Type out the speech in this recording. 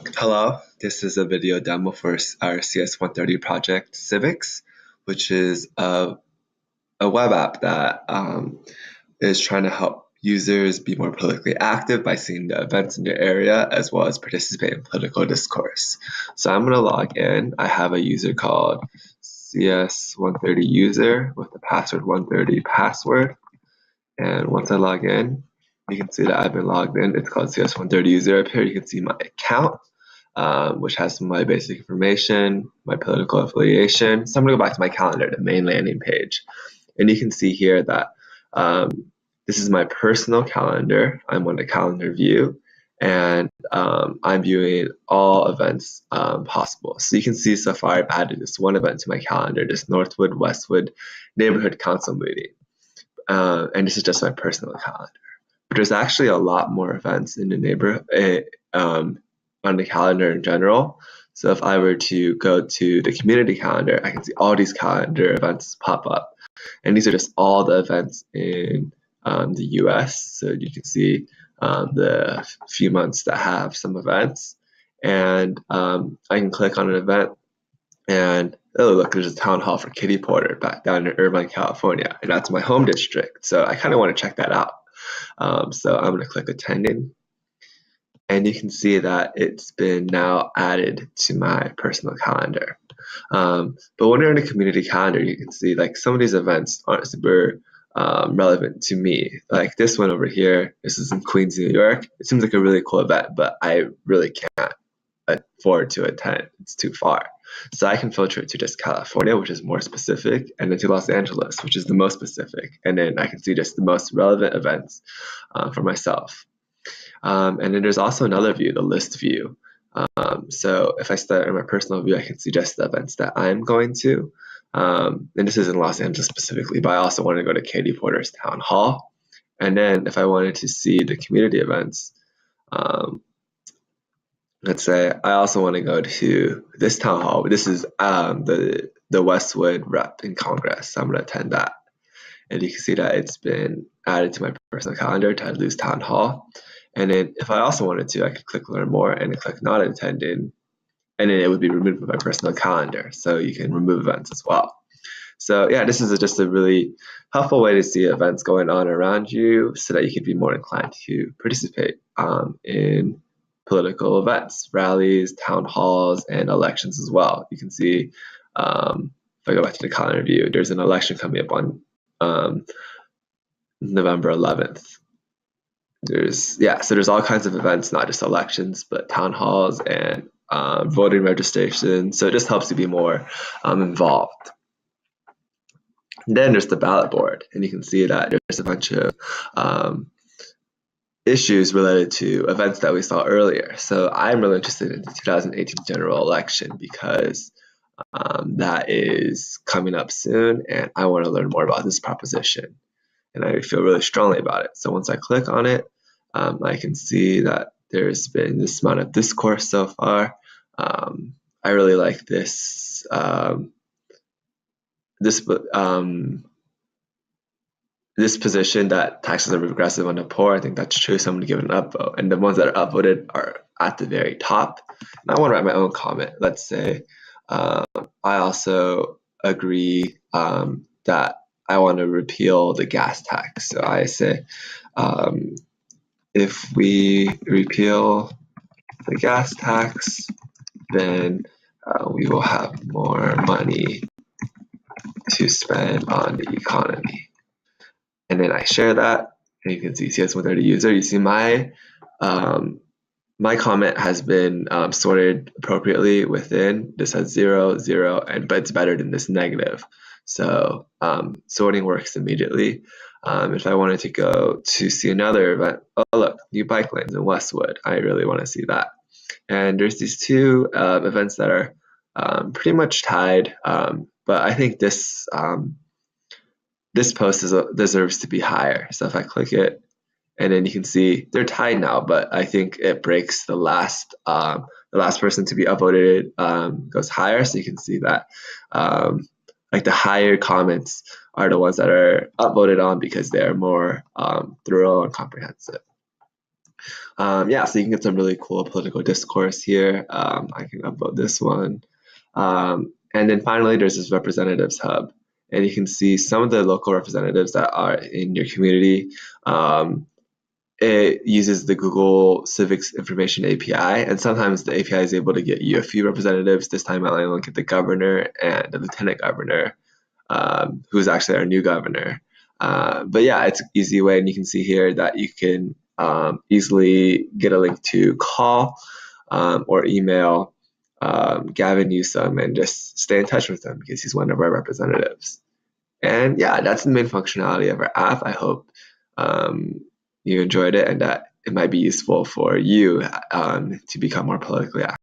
Hello, this is a video demo for our CS130 project, Civix, which is a web app that is trying to help users be more politically active by seeing the events in their area as well as participate in political discourse. So I'm going to log in. I have a user called CS130 user with the password 130 password. And once I log in, you can see that I've been logged in. It's called CS130 user. Up here, you can see my account, which has my basic information, my political affiliation. So I'm going to go back to my calendar, the main landing page. And you can see here that this is my personal calendar. I'm on the calendar view, and I'm viewing all events possible. So you can see so far I've added this one event to my calendar, this Northwood Westwood Neighborhood Council meeting. And this is just my personal calendar. But there's actually a lot more events in the neighborhood on the calendar in general. So if I were to go to the community calendar, I can see all these calendar events pop up. And these are just all the events in the US. So you can see the few months that have some events. And I can click on an event and oh, look, there's a town hall for Kitty Porter back down in Irvine, California. And that's my home district. So I kind of want to check that out. So I'm going to click attending. And you can see that it's been now added to my personal calendar. But when you're in a community calendar, you can see like some of these events aren't super relevant to me. Like this one over here, this is in Queens, New York. It seems like a really cool event, but I really can't afford to attend. It's too far. So I can filter it to just California, which is more specific, and then to Los Angeles, which is the most specific. And then I can see just the most relevant events for myself. And then there's also another view, the list view. So if I start in my personal view, I can see just the events that I'm going to. And this is in Los Angeles specifically, but I also want to go to Katie Porter's town hall. And then if I wanted to see the community events, let's say I also want to go to this town hall. This is the Westwood Rep in Congress. So I'm going to attend that. And you can see that it's been added to my personal calendar, Ted Lieu's town hall. And then if I also wanted to, I could click learn more and then click not attended, and then it would be removed from my personal calendar. So you can remove events as well. So yeah, this is just a really helpful way to see events going on around you so that you can be more inclined to participate in political events, rallies, town halls, and elections as well. You can see, if I go back to the calendar view, there's an election coming up on November 11th. So there's all kinds of events, not just elections, but town halls and voting registration. So it just helps you be more involved. And then there's the ballot board, and you can see that there's a bunch of issues related to events that we saw earlier. So I'm really interested in the 2018 general election because that is coming up soon, and I want to learn more about this proposition. And I feel really strongly about it. So once I click on it, I can see that there's been this amount of discourse so far. I really like this this position that taxes are regressive on the poor. I think that's true. So I'm going to give it an upvote. And the ones that are upvoted are at the very top. And I want to write my own comment. Let's say I also agree that I want to repeal the gas tax. So I say, if we repeal the gas tax, then we will have more money to spend on the economy. And then I share that, and you can see CS130 user. You see my comment has been sorted appropriately within. This has 0, 0, but it's better than this negative. So sorting works immediately. If I wanted to go to see another event, oh look, new bike lanes in Westwood. I really want to see that. And there's these two events that are pretty much tied, but I think this post deserves to be higher. So if I click it, and then you can see they're tied now, but I think it breaks the last person to be upvoted goes higher. So you can see that like the higher comments are the ones that are upvoted on because they're more thorough and comprehensive. Yeah, so you can get some really cool political discourse here. I can upload this one. And then finally, there's this representatives hub, and you can see some of the local representatives that are in your community. Um, it uses the Google Civix Information API, and sometimes the API is able to get you a few representatives. This time, I only get the governor and the lieutenant governor, who's actually our new governor. But yeah, it's an easy way, and you can see here that you can easily get a link to call or email Gavin Newsom and just stay in touch with him because he's one of our representatives. And yeah, that's the main functionality of our app. I hope you enjoyed it and that it might be useful for you to become more politically active.